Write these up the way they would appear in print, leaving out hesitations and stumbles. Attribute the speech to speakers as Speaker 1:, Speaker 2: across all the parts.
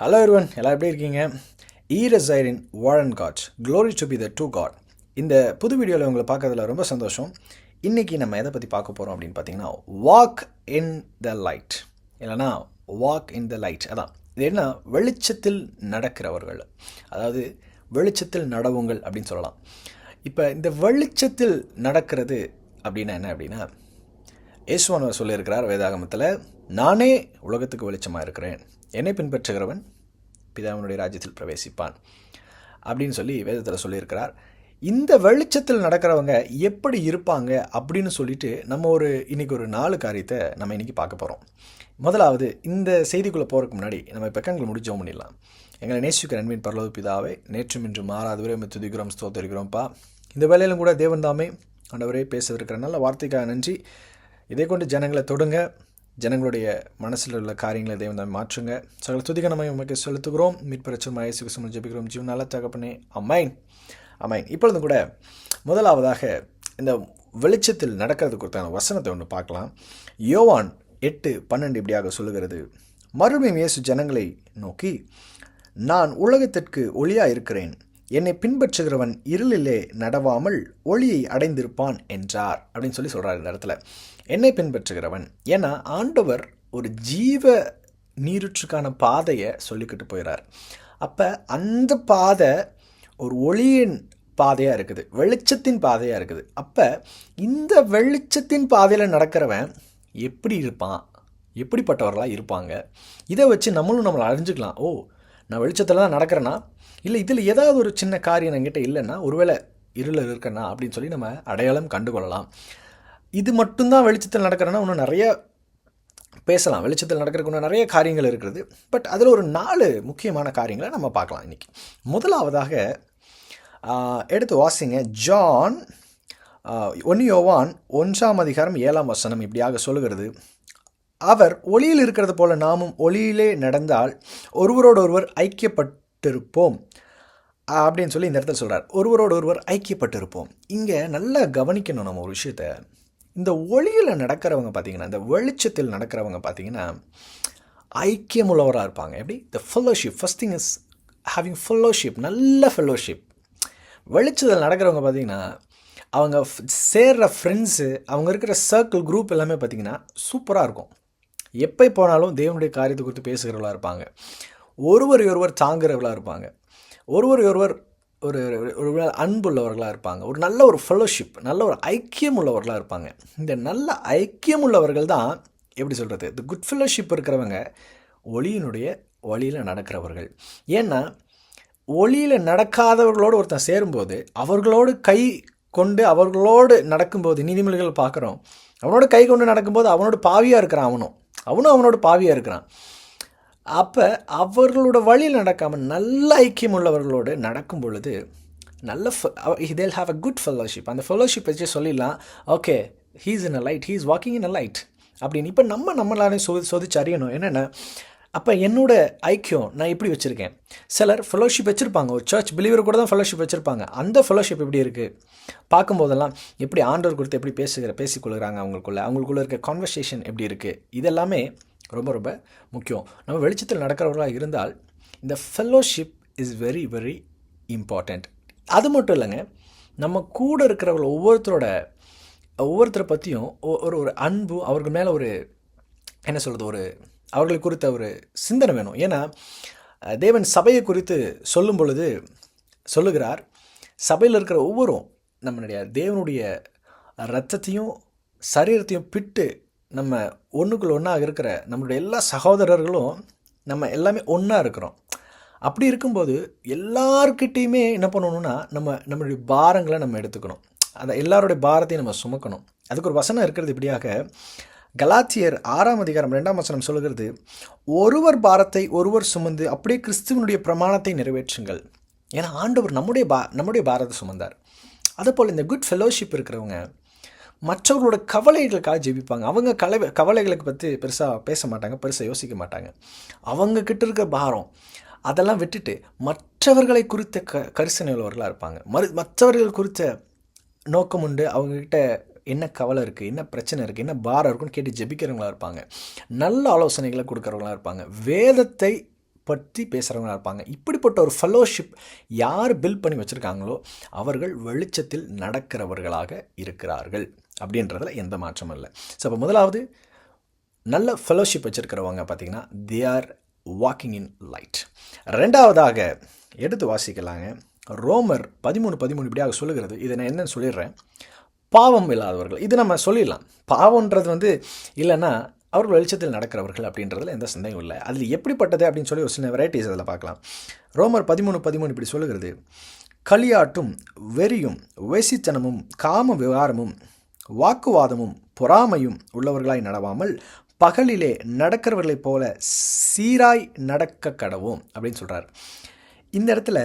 Speaker 1: Hello everyone, எல்லாம் எப்படி இருக்கீங்க? ஈரசைர் இன் வாரன் God, glory to be the true God. இந்த புது வீடியோவில் உங்களை பார்க்கறதுல ரொம்ப சந்தோஷம். இன்றைக்கி நம்ம எதை பற்றி பார்க்க போகிறோம் அப்படின்னு பார்த்தீங்கன்னா, வாக் இன் த லைட், இல்லைனா வாக் இன் த லைட். அதான் இது என்ன, வெளிச்சத்தில் நடக்கிறவர்கள், அதாவது வெளிச்சத்தில் நடவுங்கள் அப்படின்னு சொல்லலாம். இப்போ இந்த வெளிச்சத்தில் நடக்கிறது அப்படின்னா என்ன அப்படின்னா, இயேசுவானவர் சொல்லியிருக்கிறார் வேதாகமத்தில், நானே உலகத்துக்கு வெளிச்சமாக இருக்கிறேன், என்னை பின்பற்றுகிறவன் பிதாவினுடைய ராஜ்யத்தில் பிரவேசிப்பான் அப்படின்னு சொல்லி வேதத்தில் சொல்லியிருக்கிறார். இந்த வெளிச்சத்தில் நடக்கிறவங்க எப்படி இருப்பாங்க அப்படின்னு சொல்லிட்டு நம்ம இன்றைக்கி ஒரு 4 காரியத்தை நம்ம இன்றைக்கி பார்க்க போகிறோம். முதலாவது, இந்த செய்திக்குள்ளே போகிறதுக்கு முன்னாடி நம்ம இப்போ எங்களை முடிச்சோம் பண்ணிடலாம். எங்களை நேசிக்கிற அன்பின் பரலோக பிதாவே, நேற்றும் இன்று மாறாதவரே உம்மை துதிக்கிறோம், ஸ்தோத்திரிக்கிறோம்ப்பா. இந்த வேலையிலும் கூட தேவன் தாமே ஆண்டவரே பேசவிருக்கிற நல்ல வார்த்தைக்காக நன்றி. இதை கொண்டு ஜனங்களை தொடுங்க, ஜனங்களுடைய மனசில் உள்ள காரியங்களை தேவன் தான் மாற்றுங்க. சகல துதிக்க நம்ம உமக்கு செலுத்துகிறோம். மீட்பரச்சமாக இயேசு கிறிஸ்துவின் ஜெபிக்கிறோம் ஜீவன் நல்ல தகப்பனே, அமைன் அமைன். இப்பொழுதும் கூட முதலாவதாக இந்த வெளிச்சத்தில் நடக்கிறது குறித்தான வசனத்தை ஒன்று பார்க்கலாம். யோவான் 8:12 இப்படியாக சொல்லுகிறது, மறுபடியும் இயேசு ஜனங்களை நோக்கி, நான் உலகத்திற்கு ஒளியாக இருக்கிறேன், என்னை பின்பற்றுகிறவன் இருளிலே நடவாமல் ஒளியை அடைந்திருப்பான் என்றார் அப்படின்னு சொல்லி சொல்கிறார். இந்த இடத்துல என்னை பின்பற்றுகிறவன், ஏன்னா ஆண்டவர் ஒரு ஜீவ நீருற்றுக்கான பாதையை சொல்லிக்கிட்டு போயிறார். அப்போ அந்த பாதை ஒரு ஒளியின் பாதையாக இருக்குது, வெளிச்சத்தின் பாதையாக இருக்குது. அப்போ இந்த வெளிச்சத்தின் பாதையில் நடக்கிறவன் எப்படி இருப்பான், எப்படிப்பட்டவர்களாக இருப்பாங்க, இதை வச்சு நம்மளை அறிஞ்சுக்கலாம். ஓ, நான் வெளிச்சத்தில் தான் நடக்கிறேன்னா, இல்லை இதில் ஏதாவது ஒரு சின்ன காரியம் என்கிட்ட இல்லைன்னா, ஒருவேளை இருளில் இருக்கேன்னா அப்படின்னு சொல்லி நம்ம அடையாளம் கண்டுகொள்ளலாம். இது மட்டும்தான் வெளிச்சத்தில் நடக்கிறேன்னா இன்னும் நிறைய பேசலாம். வெளிச்சத்தில் நடக்கிறதுக்கு இன்னும் நிறைய காரியங்கள் இருக்கிறது. பட் அதில் ஒரு 4 முக்கியமான காரியங்களை நம்ம பார்க்கலாம் இன்றைக்கி. முதலாவதாக எடுத்து வாசிங்க. ஜான் 1 யோவான் 1:7 இப்படியாக சொல்லுகிறது, அவர் ஒளியில் இருக்கிறது போல நாமும் ஒளியிலே நடந்தால் ஒருவரோடு ஒருவர் ஐக்கியப்பட்டிருப்போம் அப்படின்னு சொல்லி இந்த இடத்துல சொல்கிறார். ஒருவரோடு ஒருவர் ஐக்கியப்பட்டிருப்போம். இங்கே நல்லா கவனிக்கணும் நம்ம ஒரு விஷயத்தை. இந்த ஒளியில் நடக்கிறவங்க பார்த்திங்கன்னா, இந்த வெளிச்சத்தில் நடக்கிறவங்க பார்த்திங்கன்னா ஐக்கியமுள்ளவராக இருப்பாங்க. எப்படி? The fellowship. First thing is having fellowship, நல்ல ஃபெல்லோஷிப். வெளிச்சத்தில் நடக்கிறவங்க பார்த்திங்கன்னா, அவங்க சேர்கிற ஃப்ரெண்ட்ஸு, அவங்க இருக்கிற சர்க்கிள் குரூப் எல்லாமே பார்த்திங்கன்னா சூப்பராக இருக்கும். எப்போ போனாலும் தேவனுடைய காரியத்தை குறித்து பேசுகிறவர்களாக இருப்பாங்க, ஒருவர் தாங்குகிறவர்களாக இருப்பாங்க, ஒருவர் ஒரு அன்புள்ளவர்களாக இருப்பாங்க, ஒரு நல்ல ஒரு ஃபெல்லோஷிப், நல்ல ஒரு ஐக்கியம் உள்ளவர்களாக இருப்பாங்க. இந்த நல்ல ஐக்கியம் உள்ளவர்கள் தான் எப்படி சொல்கிறது, இந்த குட் ஃபெல்லோஷிப் இருக்கிறவங்க ஒளியினுடைய வழியில் நடக்கிறவர்கள். ஏன்னா ஒளியில் நடக்காதவர்களோடு ஒருத்தன் சேரும்போது, அவர்களோடு கை கொண்டு அவர்களோடு நடக்கும்போது, நீதிமொழிகள் பார்க்குறோம், அவனோட கை கொண்டு நடக்கும்போது அவனோட பாவியாக இருக்கிறான், அவனும் அவனோட பாவியாக இருக்கிறான். அப்போ அவர்களோட வழியில் நடக்காமல் நல்ல ஐக்கியம் உள்ளவர்களோடு நடக்கும் பொழுது நல்ல they'll have a good fellowship. அந்த ஃபெல்லோஷிப் வச்சு சொல்லிடலாம், okay, he's in a light, he's walking in a light அப்படின்னு. இப்போ நம்மளாலே சோதிச்சு அறியணும் என்னென்னா, அப்போ என்னோட ஐக்கியம் நான் எப்படி வச்சுருக்கேன். சிலர் ஃபெல்லோஷிப் வச்சுருப்பாங்க, ஒரு சர்ச் பிலீவர் கூட தான் ஃபெல்லோஷிப் வச்சுருப்பாங்க. அந்த ஃபெல்லோஷிப் எப்படி இருக்குது பார்க்கும்போதெல்லாம், எப்படி ஆண்டவர் குறித்து எப்படி பேசிக்கொள்கிறாங்க, அவங்களுக்குள்ளே இருக்க கான்வர்சேஷன் எப்படி இருக்குது, இதெல்லாமே ரொம்ப ரொம்ப முக்கியம். நம்ம வெளிச்சத்தில் நடக்கிறவர்களாக இருந்தால் இந்த fellowship is very very important. அது மட்டும் இல்லைங்க, நம்ம கூட இருக்கிறவங்கள ஒவ்வொருத்தரை பற்றியும் ஒரு அன்பு, அவர்கள் மேலே ஒரு என்ன சொல்கிறது, அவர்களை குறித்த ஒரு சிந்தனை வேணும். ஏன்னா தேவன் சபையை குறித்து சொல்லும் பொழுது சொல்லுகிறார், சபையில் இருக்கிற ஒவ்வொரும் நம்மளுடைய தேவனுடைய இரத்தத்தையும் சரீரத்தையும் பிட்டு நம்ம ஒன்றுக்குள்ள ஒன்றாக இருக்கிற நம்மளுடைய எல்லா சகோதரர்களும் நம்ம எல்லாமே ஒன்றா இருக்கிறோம். அப்படி இருக்கும்போது எல்லார்கிட்டையுமே என்ன பண்ணணும்னா, நம்மளுடைய பாரங்களை நம்ம எடுத்துக்கணும், அந்த எல்லாருடைய பாரத்தையும் நம்ம சுமக்கணும். அதுக்கு ஒரு வசனம் இருக்கிறது இப்படியாக, கலாத்தியர் 6:2 சொல்லுகிறது, ஒருவர் பாரத்தை ஒருவர் சுமந்து அப்படியே கிறிஸ்துவனுடைய பிரமாணத்தை நிறைவேற்றுங்கள். ஏன்னா ஆண்டவர் நம்முடைய பாரத்தை சுமந்தார். அதுபோல் இந்த குட் ஃபெல்லோஷிப் இருக்கிறவங்க மற்றவர்களோட கவலைகளுக்காக ஜெபிப்பாங்க. அவங்க கவலைகளுக்கு பற்றி பெருசாக பேச மாட்டாங்க, பெருசாக யோசிக்க மாட்டாங்க. அவங்க கிட்ட இருக்க பாரம் அதெல்லாம் விட்டுட்டு மற்றவர்களை குறித்த கரிசனை உள்ளவர்களாக இருப்பாங்க. மற்றவர்கள் குறித்த நோக்கம் உண்டு. அவங்கக்கிட்ட என்ன கவலை இருக்குது, என்ன பிரச்சனை இருக்குது, என்ன பாரம் இருக்குன்னு கேட்டு ஜெபிக்கிறவங்களாக இருப்பாங்க. நல்ல ஆலோசனைகளை கொடுக்குறவங்களாக இருப்பாங்க. வேதத்தை பற்றி பேசுகிறவங்களா இருப்பாங்க. இப்படிப்பட்ட ஒரு ஃபெலோஷிப் யார் பில்ட் பண்ணி வச்சுருக்காங்களோ அவர்கள் வெளிச்சத்தில் நடக்கிறவர்களாக இருக்கிறார்கள் அப்படின்றதுல எந்த மாற்றமும் இல்லை. ஸோ அப்போ முதலாவது நல்ல ஃபெலோஷிப் வச்சுருக்கிறவங்க பார்த்திங்கன்னா they are walking in light. ரெண்டாவதாக எடுத்து வாசிக்கலாங்க. ரோமர் 13:13 இப்படியாக சொல்லுகிறது. இதை நான் என்னன்னு சொல்லிடுறேன். பாவம் இல்லாதவர்கள், இது நம்ம சொல்லிடலாம். பாவம்ன்றது இல்லைன்னா அவர்கள் வெளிச்சத்தில் நடக்கிறவர்கள் அப்படின்றதுல எந்த சந்தேகம் இல்லை. அதில் எப்படிப்பட்டது அப்படின்னு சொல்லி ஒரு சில வெரைட்டிஸ் அதில் பார்க்கலாம். ரோமர் 13:13 இப்படி சொல்லுகிறது, களியாட்டும் வெறியும் வேசித்தனமும் காம விவகாரமும் வாக்குவாதமும் பொறாமையும் உள்ளவர்களாய் நடவாமல் பகலிலே நடக்கிறவர்களைப் போல சீராய் நடக்க கடவோம் அப்படின்னு சொல்கிறார். இந்த இடத்துல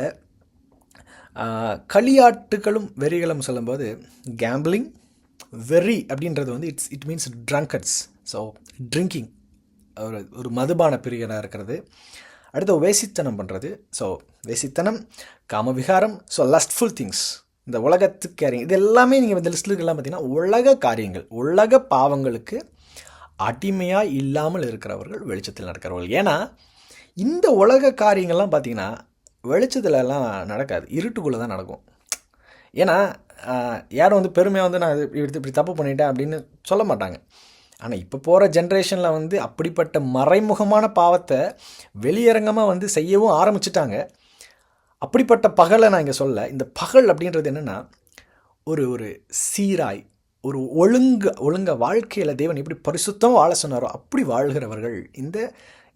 Speaker 1: களியாட்டுகளும் வெறிகளும் சொல்லும்போது கேம்பிளிங், வெறி அப்படின்றது இட் மீன்ஸ் ட்ரங்கர்ட்ஸ். ஸோ ட்ரிங்கிங், ஒரு மதுபான பிரியனாக இருக்கிறது. அடுத்து வேசித்தனம் பண்ணுறது. ஸோ வேசித்தனம், காமவிகாரம், ஸோ லஸ்ட்ஃபுல் திங்ஸ், இந்த உலகத்துக்கு காரியம், இது எல்லாமே நீங்கள் இந்த லிஸ்ட்டில் இருக்கலாம். பார்த்தீங்கன்னா உலக காரியங்கள், உலக பாவங்களுக்கு அடிமையாக இல்லாமல் இருக்கிறவர்கள் வெளிச்சத்தில் நடக்கிறவர்கள். ஏன்னா இந்த உலக காரியங்கள்லாம் பார்த்திங்கன்னா வெளிச்சத்துலலாம் நடக்காது, இருட்டுக்குள்ளே தான் நடக்கும். ஏன்னா யாரும் பெருமையாக நான் இப்படி தப்பு பண்ணிட்டேன் அப்படின்னு சொல்ல மாட்டாங்க. ஆனால் இப்போ போகிற ஜென்ரேஷனில் அப்படிப்பட்ட மறைமுகமான பாவத்தை வெளியரங்கமாக செய்யவும் ஆரம்பிச்சிட்டாங்க. அப்படிப்பட்ட பகலை நான் இங்கே சொல்ல. இந்த பகல் அப்படின்றது என்னென்னா ஒரு சீராய், ஒரு ஒழுங்க வாழ்க்கையில் தேவன் எப்படி பரிசுத்தமாக வாழ சொன்னாரோ அப்படி வாழ்கிறவர்கள்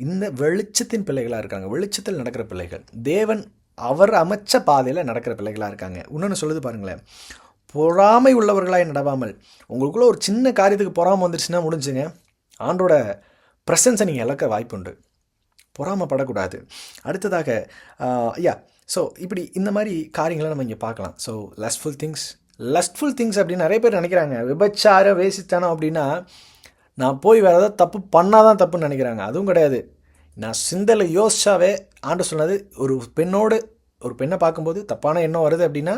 Speaker 1: இந்த வெளிச்சத்தின் பிள்ளைகளாக இருக்காங்க. வெளிச்சத்தில் நடக்கிற பிள்ளைகள், தேவன் அவர் அமைச்ச பாதையில் நடக்கிற பிள்ளைகளாக இருக்காங்க. இன்னொன்று சொல்லுது பாருங்களேன், பொறாமை உள்ளவர்களாய் நடவாமல். உங்களுக்குள்ளே ஒரு சின்ன காரியத்துக்கு பொறாமை வந்துருச்சுன்னா முடிஞ்சுங்க, ஆண்டோட ப்ரெசன்ஸை நீங்கள் இழக்க வாய்ப்புண்டு. பொறாமைப்படக்கூடாது. அடுத்ததாக ஸோ இப்படி இந்த மாதிரி காரியங்களை நம்ம இங்கே பார்க்கலாம். ஸோ லஸ்ட்ஃபுல் திங்ஸ் அப்படின்னு நிறைய பேர் நினைக்கிறாங்க. விபச்சாரம், வேசித்தனம் அப்படின்னா நான் போய் வேறு ஏதாவது தப்பு பண்ணால் தான் தப்புன்னு நினைக்கிறாங்க. அதுவும் கிடையாது. நான் சிந்தலை யோசிச்சாவே ஆண்டு சொன்னது, ஒரு பெண்ணை பார்க்கும்போது தப்பான எண்ணம் வருது அப்படின்னா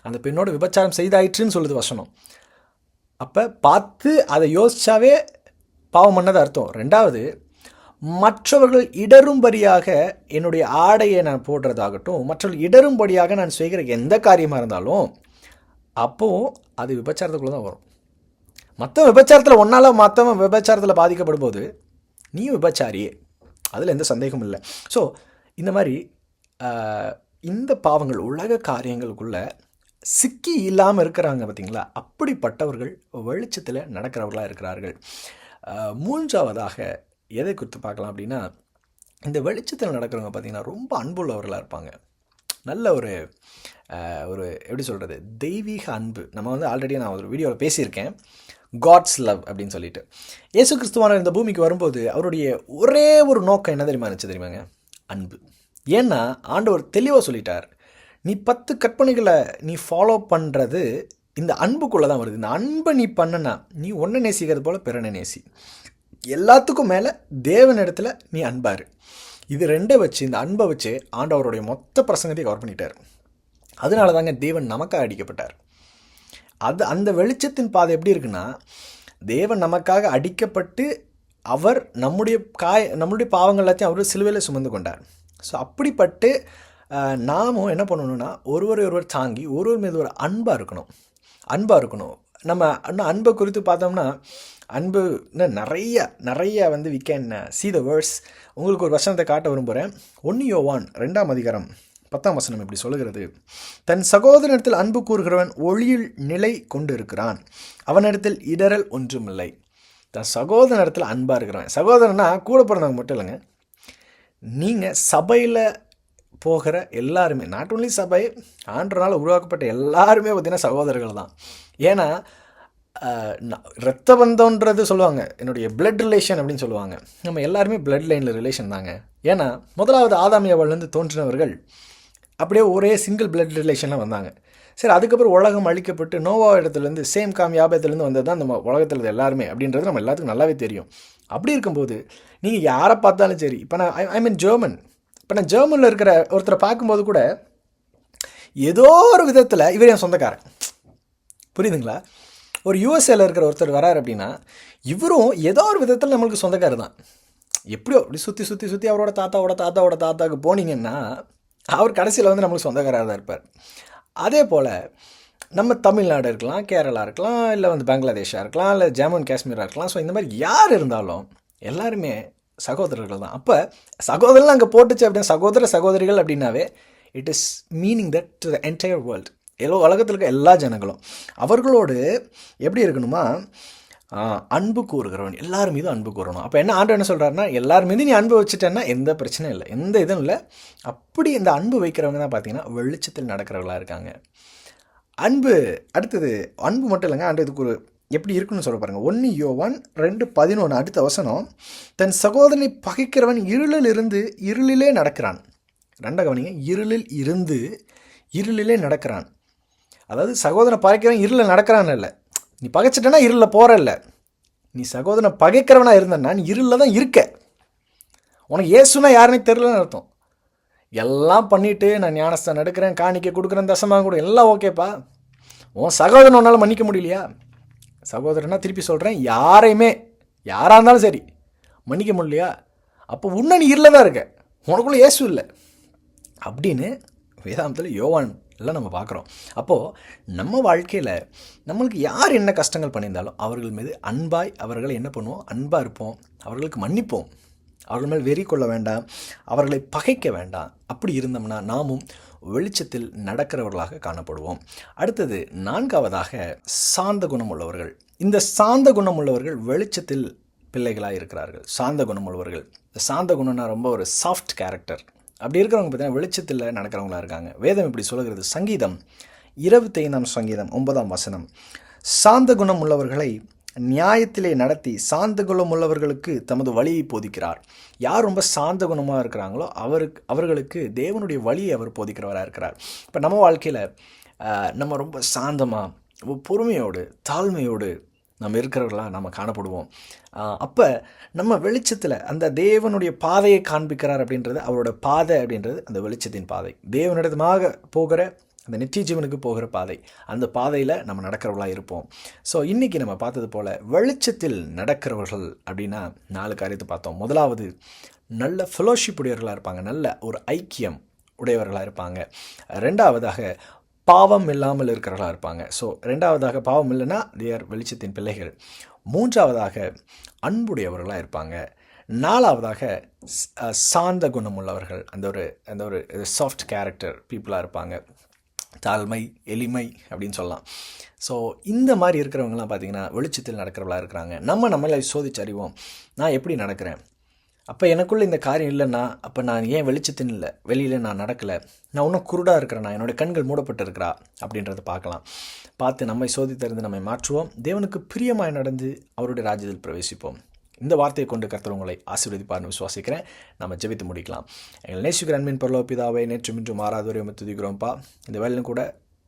Speaker 1: அந்த பெண்ணோட விபச்சாரம் செய்தாயிற்றுன்னு சொல்லுது வசனம். அப்போ பார்த்து அதை யோசிச்சாவே பாவம் பண்ணது அர்த்தம். ரெண்டாவது, மற்றவர்கள் இடரும்படியாக என்னுடைய ஆடையை நான் போடுறதாகட்டும், மற்றவர்கள் இடரும்படியாக நான் செய்கிற எந்த காரியமாக இருந்தாலும் அப்போது அது விபச்சாரத்துக்குள்ளே தான் வரும். மற்ற விபச்சாரத்தில் மற்றவன் விபச்சாரத்தில் பாதிக்கப்படும் போது நீயும் விபச்சாரியே, அதில் எந்த சந்தேகமும் இல்லை. ஸோ இந்த மாதிரி இந்த பாவங்கள், உலக காரியங்களுக்குள்ளே சிக்கி இல்லாமல் இருக்கிறாங்க பார்த்தீங்களா, அப்படிப்பட்டவர்கள் வெளிச்சத்தில் நடக்கிறவர்களாக இருக்கிறார்கள். மூன்றாவதாக எதை குறித்து பார்க்கலாம் அப்படின்னா, இந்த வெளிச்சத்தில் நடக்கிறவங்க பார்த்திங்கன்னா ரொம்ப அன்புள்ளவர்களாக இருப்பாங்க. நல்ல ஒரு எப்படி சொல்கிறது, தெய்வீக அன்பு. நம்ம ஆல்ரெடி நான் ஒரு வீடியோவில் பேசியிருக்கேன், காட்ஸ் லவ் அப்படின்னு சொல்லிட்டு. இயேசு கிறிஸ்துவான இந்த பூமிக்கு வரும்போது அவருடைய ஒரே ஒரு நோக்கம் என்ன தெரியுமாங்க? அன்பு. ஏன்னா ஆண்டவர் தெளிவாக சொல்லிட்டார், நீ 10 கற்பனைகளை நீ ஃபாலோ பண்ணுறது இந்த அன்புக்குள்ளே தான் வருது. இந்த அன்பை நீ பண்ணனா நீ ஒன்றை நேசிக்கிறது போல் பிறனை நேசி. எல்லாத்துக்கும் மேலே தேவனிடத்தில் நீ அன்பாரு. இது ரெண்டை வச்சு, இந்த அன்பை வச்சு ஆண்டவருடைய மொத்த பிரசங்கத்தை கவர் பண்ணிட்டார். அதனால தாங்க தேவன் நமக்காக அடிக்கப்பட்டார். அந்த வெளிச்சத்தின் பாதை எப்படி இருக்குன்னா, தேவன் நமக்காக அடிக்கப்பட்டு அவர் நம்முடைய பாவங்கள் எல்லாத்தையும் அவர் சிலுவையில் சுமந்து கொண்டார். ஸோ அப்படிப்பட்டு நாமும் என்ன பண்ணணும்னா, ஒருவர் தாங்கி ஒருவர் மீது ஒரு அன்பாக இருக்கணும். நம்ம அன்பை குறித்து பார்த்தோம்னா, அன்புன்னு நிறைய we can see the verse. உங்களுக்கு ஒரு வசனத்தை காட்ட விரும்புகிறேன். 1 யோவான் 2:10 இப்படி சொல்லுகிறது, தன் சகோதரனிடத்தில் அன்பு கூறுகிறவன் ஒளியில் நிலை கொண்டு இருக்கிறான், அவனிடத்தில் இடரல் ஒன்றுமில்லை. தன் சகோதரனிடத்தில் அன்பாக இருக்கிறவன், சகோதரனா கூட பிறந்தவங்க மட்டும் இல்லைங்க, நீங்கள் சபையில் போகிற எல்லாருமே, நாட் ஒன்லி சபை, ஆண்டவரால் உருவாக்கப்பட்ட எல்லாருமே பார்த்திங்கன்னா சகோதரர்கள் தான். ஏன்னா ரத்த பந்தம்ன்றது சொல்லுவாங்க, என்னுடைய பிளட் ரிலேஷன் அப்படின்னு சொல்லுவாங்க. நம்ம எல்லாருமே பிளட் லைனில் ரிலேஷன் தாங்க. ஏன்னா முதலாவது ஆதாம் ஏவாள்லேருந்து தோன்றினவர்கள் அப்படியே ஒரே சிங்கிள் பிளட் ரிலேஷனில் வந்தாங்க. சரி, அதுக்கப்புறம் உலகம் அழிக்கப்பட்டு நோவா இடத்துலேருந்து சேம் காம் யாபத்துலேருந்து வந்தது தான் நம்ம உலகத்தில் எல்லாருமே அப்படின்றது நம்ம எல்லாத்துக்கும் நல்லாவே தெரியும். அப்படி இருக்கும்போது நீங்கள் யாரை பார்த்தாலும் சரி, இப்போ நான் ஐ மீன் ஜெர்மன், இப்போ நான் ஜெர்மனில் இருக்கிற ஒருத்தரை பார்க்கும்போது கூட ஏதோ ஒரு விதத்தில் இவர் என் சொந்தக்காரன், புரியுதுங்களா? ஒரு யூஎஸ்ஏல இருக்கிற ஒருத்தர் வராரு அப்படின்னா இவரும் ஏதோ ஒரு விதத்தில் நம்மளுக்கு சொந்தக்காரர் தான். எப்படியோ அப்படி சுற்றி சுற்றி சுற்றி அவரோட தாத்தாவுக்கு போனீங்கன்னா அவர் கடைசியில் வந்து நம்மளுக்கு சொந்தக்காரராக தான் இருப்பார். அதே போல் நம்ம தமிழ்நாடு இருக்கலாம், கேரளா இருக்கலாம், இல்லை வந்து பங்களாதேஷாக இருக்கலாம், இல்லை ஜம்மு அண்ட் காஷ்மீராக இருக்கலாம். ஸோ இந்த மாதிரி யார் இருந்தாலும் எல்லாருமே சகோதரர்கள் தான். அப்போ சகோதரர்கள் அங்கே போட்டுச்சு அப்படின்னா சகோதரிகள் அப்படின்னாவே it is meaning that to the entire world. உலகத்தில் இருக்க எல்லா ஜனங்களும் அவர்களோடு எப்படி இருக்கணுமா, அன்பு கூறுகிறவன், எல்லார் மீதும் அன்பு கூறணும். அப்போ என்ன ஆண்டவர் என்ன சொல்கிறாருன்னா, எல்லார் மீதும் நீ அன்பு வச்சுட்டேன்னா எந்த பிரச்சனையும் இல்லை, எந்த இதுவும் இல்லை. அப்படி இந்த அன்பு வைக்கிறவங்க தான் பார்த்தீங்கன்னா வெளிச்சத்தில் நடக்கிறவர்களாக இருக்காங்க. அன்பு அடுத்தது அன்பு மட்டும் இல்லைங்க, ஆண்டு இதுக்கு ஒரு எப்படி இருக்குன்னு சொல்ல பாருங்கள். 1 யோவான் 2:11 அடுத்த வசனம், தன் சகோதரனை பகைக்கிறவன் இருளிலே நடக்கிறான். ரெண்டாவது கவனிங்க, இருளில் இருந்து இருளிலே நடக்கிறான். அதாவது சகோதரனை பகைக்கிறவன் இருளில் நடக்கிறான்னு இல்லை, நீ பகைச்சிட்டனா இருளில் போகிற இல்லை. நீ சகோதரனை பகைக்கிறவனாக இருந்தன்னா நீ இருளில் தான் இருக்க. உனக்கு இயேசுனா யாருன்னே தெரியலன்னு அர்த்தம். எல்லாம் பண்ணிவிட்டு நான் ஞானஸ்தானம் எடுக்கிறேன், காணிக்கை கொடுக்குறேன், தசமாக கூட எல்லாம் ஓகேப்பா. உன் சகோதரன் உன்னால் மன்னிக்க முடியலையா? சகோதரனா திருப்பி சொல்கிறேன், யாராக இருந்தாலும் சரி மன்னிக்க முடியலையா? அப்போ உன்ன நீ இருளில் தான் இருக்க, உனக்குள்ளே இயேசு இல்லை அப்படின்னு வேதாந்தத்தில் யோவான் எல்லாம் நம்ம பார்க்குறோம். அப்போது நம்ம வாழ்க்கையில் நம்மளுக்கு யார் என்ன கஷ்டங்கள் பண்ணியிருந்தாலும் அவர்கள் மீது அன்பாய் அவர்களை என்ன பண்ணுவோம், அன்பாக இருப்போம், அவர்களுக்கு மன்னிப்போம், அவர்கள் மேல் வெறி கொள்ள வேண்டாம், அவர்களை பகைக்க வேண்டாம். அப்படி இருந்தோம்னா நாமும் வெளிச்சத்தில் நடக்கிறவர்களாக காணப்படுவோம். அடுத்தது 4வதாக சாந்த குணம் உள்ளவர்கள். இந்த சாந்த குணம் உள்ளவர்கள் வெளிச்சத்தில் பிள்ளைகளாக இருக்கிறார்கள். சாந்த குணம் உள்ளவர்கள், சாந்த குணம்னா ரொம்ப ஒரு சாஃப்ட் கேரக்டர். அப்படி இருக்கிறவங்க பார்த்தீங்கன்னா வெளிச்சத்தில் நடக்கிறவங்களா இருக்காங்க. வேதம் இப்படி சொல்லுகிறது. சங்கீதம் 25 9 வசனம், சாந்த குணம் உள்ளவர்களை நியாயத்திலே நடத்தி சாந்த குணம் உள்ளவர்களுக்கு தமது வழியை போதிக்கிறார். யார் ரொம்ப சாந்த குணமாக இருக்கிறாங்களோ அவர்களுக்கு தேவனுடைய வழியை அவர் போதிக்கிறவராக இருக்கிறார். இப்போ நம்ம வாழ்க்கையில் நம்ம ரொம்ப சாந்தமாக பொறுமையோடு தாழ்மையோடு நம்ம இருக்கிறவர்களாக நம்ம காணப்படுவோம். அப்போ நம்ம வெளிச்சத்தில் அந்த தேவனுடைய பாதையை காண்பிக்கிறார். அப்படின்றது அவரோட பாதை, அப்படின்றது அந்த வெளிச்சத்தின் பாதை, தேவனிடமாக போகிற அந்த நித்திய ஜீவனுக்கு போகிற பாதை. அந்த பாதையில் நம்ம நடக்கிறவர்களாக இருப்போம். ஸோ இன்றைக்கி நம்ம பார்த்தது போல் வெளிச்சத்தில் நடக்கிறவர்கள் அப்படின்னா 4 காரியத்தை பார்த்தோம். முதலாவது, நல்ல ஃபெலோஷிப் உடையவர்களாக இருப்பாங்க, நல்ல ஒரு ஐக்கியம் உடையவர்களாக இருப்பாங்க. ரெண்டாவதாக, பாவம் இல்லாமல் இருக்கிறவர்களாக இருப்பாங்க. ஸோ ரெண்டாவதாக பாவம் இல்லைன்னா தேர் வெளிச்சத்தின் பிள்ளைகள். மூன்றாவதாக அன்புடையவர்களாக இருப்பாங்க. நாலாவதாக சாந்த குணம் உள்ளவர்கள், அந்த ஒரு சாஃப்ட் கேரக்டர் பீப்புளாக இருப்பாங்க, தாழ்மை எளிமை அப்படின்னு சொல்லலாம். ஸோ இந்த மாதிரி இருக்கிறவங்கலாம் பார்த்திங்கன்னா வெளிச்சத்தில் நடக்கிறவர்களாக இருக்கிறாங்க. நம்மளை சோதிச்சு அறிவோம், நான் எப்படி நடக்கிறேன், அப்போ எனக்குள்ளே இந்த காரியம் இல்லைன்னா அப்போ நான் ஏன் வெளிச்சத்தின் இல்லை வெளியில் நான் நடக்கலை, நான் இன்னும் குருடாக இருக்கிறேன்னா, என்னுடைய கண்கள் மூடப்பட்டு இருக்கிறா அப்படின்றத பார்க்கலாம். பார்த்து நம்மை சோதித்தறிந்து நம்மை மாற்றுவோம், தேவனுக்கு பிரியமாய் நடந்து அவருடைய ராஜ்யத்தில் பிரவேசிப்போம். இந்த வார்த்தையை கொண்டு கர்த்தர் உங்களை ஆசீர்வதிப்பார்னு விசுவாசிக்கிறேன். நம்ம ஜெபித்து முடிக்கலாம். எங்கள் நேசிக்கிற அன்பின் பரலோக பிதாவே, நேற்றும் இன்றும் மாறாதவரை உம்மை துதிக்கிறோம்ப்பா. இந்த வேலையும் கூட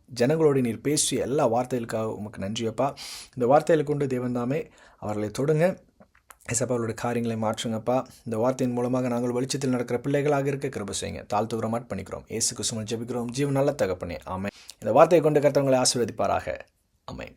Speaker 1: ஜனங்களோடு நீர் பேசிய எல்லா வார்த்தைகளுக்காக உமக்கு நன்றியப்பா. இந்த வார்த்தைகளை கொண்டு தேவன் தாமே அவர்களை தொடுங்க. ஏசப்பா, அவருடைய காரியங்களை மாற்றுங்கப்பா. இந்த வார்த்தையின் மூலமாக நாங்கள் வெளிச்சத்தில் நடக்கிற பிள்ளைகளாக இருக்க கிருபை செய்யுங்க. தாழ்த்துகிற மாட் பண்ணிக்கிறோம். இயேசு கிறிஸ்துவின் ஜெபிக்கிறோம், ஜீவன் நல்ல தகப்பனே, ஆமென். இந்த வார்த்தையை கொண்டு கர்த்தர் உங்களை ஆசீர்வதிப்பாராக, ஆமென்.